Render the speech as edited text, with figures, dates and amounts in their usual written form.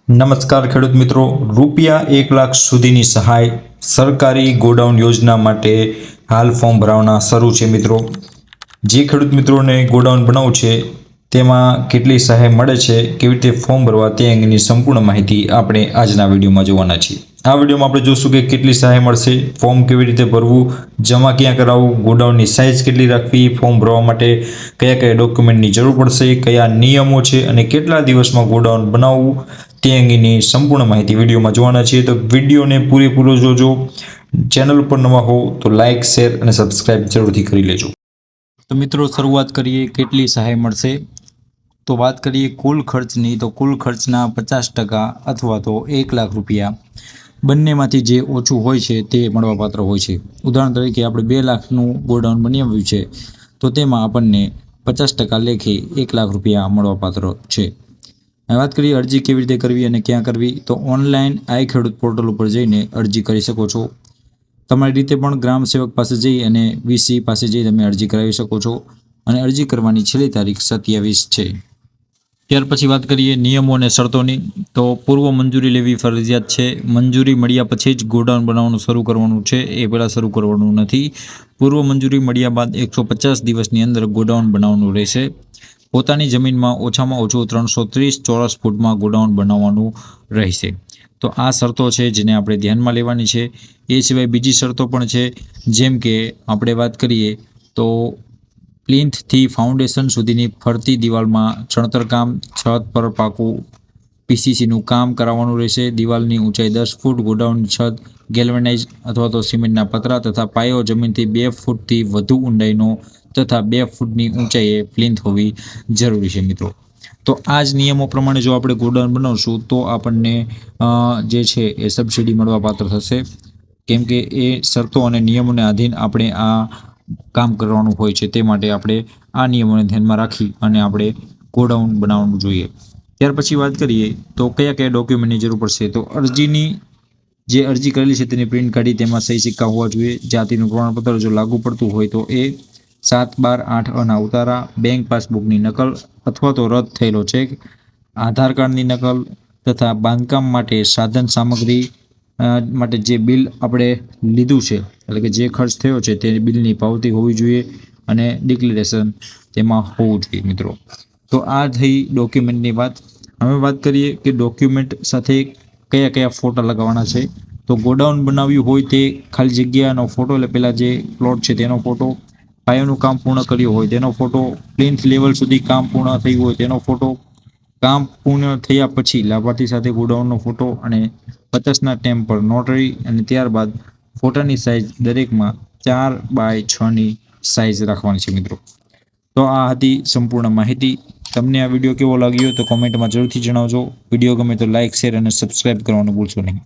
નમસ્કાર ખેડૂત મિત્રો, ₹1,00,000 સુધીની સહાય સરકારી ગોડાઉન યોજના માટે હાલ ફોર્મ ભરવાના શરૂ છે મિત્રો। જે ખેડૂત મિત્રોને ગોડાઉન બનાવવું છે તેમાં કેટલી સહાય મળે છે, કેવી રીતે ફોર્મ ભરવા તે અંગેની સંપૂર્ણ માહિતી આપણે આજના વિડીયોમાં જોવાના છીએ। આ વિડીયોમાં આપણે જોશું કે કેટલી સહાય મળશે, ફોર્મ કેવી રીતે ભરવું, જમા ક્યાં કરાવવું, ગોડાઉનની સાઇઝ કેટલી રાખવી, ફોર્મ ભરવા માટે કયા કયા ડોક્યુમેન્ટની જરૂર પડશે, કયા નિયમો છે અને કેટલા દિવસમાં ગોડાઉન બનાવવું તે અંગેની સંપૂર્ણ માહિતી વિડીયોમાં જોવાના છીએ। તો વિડીયોને પૂરેપૂરો જોજો। ચેનલ ઉપર નવા હો તો લાઇક, શેર અને સબસ્ક્રાઇબ જરૂરથી કરી લેજો। તો મિત્રો, શરૂઆત કરીએ કેટલી સહાય મળશે। તો વાત કરીએ કુલ ખર્ચની, તો કુલ ખર્ચના 50% અથવા તો ₹1,00,000 બંનેમાંથી જે ઓછું હોય છે તે મળવાપાત્ર હોય છે। ઉદાહરણ તરીકે આપણે 2 લાખનું ગોડાઉન બનાવ્યું છે તો તેમાં આપણને 50% લેખે ₹1,00,000 મળવાપાત્ર છે। હવે વાત કરીએ અરજી કેવી રીતે કરવી અને ક્યાં કરવી। તો ઓનલાઈન આઈ ખેડૂત પોર્ટલ ઉપર જઈને અરજી કરી શકો છો। તમારી રીતે પણ ગ્રામ સેવક પાસે જઈ અને વીસી પાસે જઈ તમે અરજી કરાવી શકો છો અને અરજી કરવાની છેલ્લી તારીખ 27 છે। ત્યાર પછી વાત કરીએ નિયમો અને શરતોની। તો પૂર્વ મંજૂરી લેવી ફરજિયાત છે। મંજૂરી મળ્યા પછી જ ગોડાઉન બનાવવાનું શરૂ કરવાનું છે, એ પહેલાં શરૂ કરવાનું નથી। પૂર્વ મંજૂરી મળ્યા બાદ 150 દિવસની અંદર ગોડાઉન બનાવવાનું રહેશે। પોતાની જમીનમાં ઓછામાં ઓછું 330 ચોરસ ફૂટમાં ગોડાઉન બનાવવાનું રહેશે। તો આ શરતો છે જેને આપણે ધ્યાનમાં લેવાની છે। એ સિવાય બીજી શરતો પણ છે, જેમ કે આપણે વાત કરીએ તો પ્લિન્થથી ફાઉન્ડેશન સુધીની ફરતી દિવાલમાં ચણતર કામ, છત પર પાકું પીસીસીનું કામ કરાવવાનું રહેશે। દિવાલની ઊંચાઈ 10 ફૂટ, ગોડાઉનની છત ગેલ્વેનાઇઝ અથવા તો સિમેન્ટના પતરા તથા પાયો જમીનથી 2 ફૂટથી વધુ ઊંડાઈનો તથા 2 ફૂટની ઊંચાઈએ પ્લિન્થ હોવી જરૂરી છે મિત્રો। તો આ જ નિયમો પ્રમાણે જો આપણે ગોડાઉન બનાવશું તો આપણને જે છે એ સબસિડી મળવાપાત્ર થશે, કેમ કે એ શરતો અને નિયમોને આધીન આપણે આ કામ કરવાનું હોય છે। તે માટે આપણે આ નિયમોને ધ્યાનમાં રાખી અને આપણે ગોડાઉન બનાવવાનું જોઈએ। ત્યાર પછી વાત કરીએ તો કયા કયા ડોક્યુમેન્ટની જરૂર પડશે। તો અરજીની જે અરજી કરેલી છે તેની પ્રિન્ટ કાઢી તેમાં સહી સિક્કા હોવા જોઈએ। જાતિનું પ્રમાણપત્ર જો લાગુ પડતું હોય તો એ 7/12/8 ઉતારા, બેંક પાસબુકની નકલ અથવા તો રદ થયેલો ચેક, આધાર કાર્ડની નકલ તથા બાંધકામ માટે સાધન સામગ્રી માટે જે બિલ આપણે લીધું છે, એટલે કે જે ખર્ચ થયો છે તે બિલની પાવતી હોવી જોઈએ અને ડિક્લેરેશન તેમાં હોવું જોઈએ મિત્રો। તો આ થઈ ડોક્યુમેન્ટની વાત। હવે વાત કરીએ કે ડોક્યુમેન્ટ સાથે કયા કયા ફોટા લગાવવાના છે। તો ગોડાઉન બનાવ્યું હોય તે ખાલી જગ્યાનો ફોટો, એટલે પહેલાં જે પ્લોટ છે તેનો ફોટો, પાયાનું કામ પૂર્ણ કર્યું હોય તેનો ફોટો, પ્લિન્થ લેવલ સુધી કામ પૂર્ણ થયું હોય તેનો ફોટો, કામ પૂર્ણ થયા પછી લાભાર્થી સાથે ગોડાઉનનો ફોટો અને 50ના સ્ટેમ્પ પર નોટરી, અને ત્યારબાદ ફોટાની સાઇઝ દરેકમાં 4/6ની સાઇઝ રાખવાની છે મિત્રો। તો આ હતી સંપૂર્ણ માહિતી। તમને આ વિડીયો કેવો લાગ્યો તો કોમેન્ટમાં જરૂરથી જણાવજો। વિડીયો ગમે તો લાઇક, શેર અને સબસ્ક્રાઇબ કરવાનું ભૂલશો નહીં।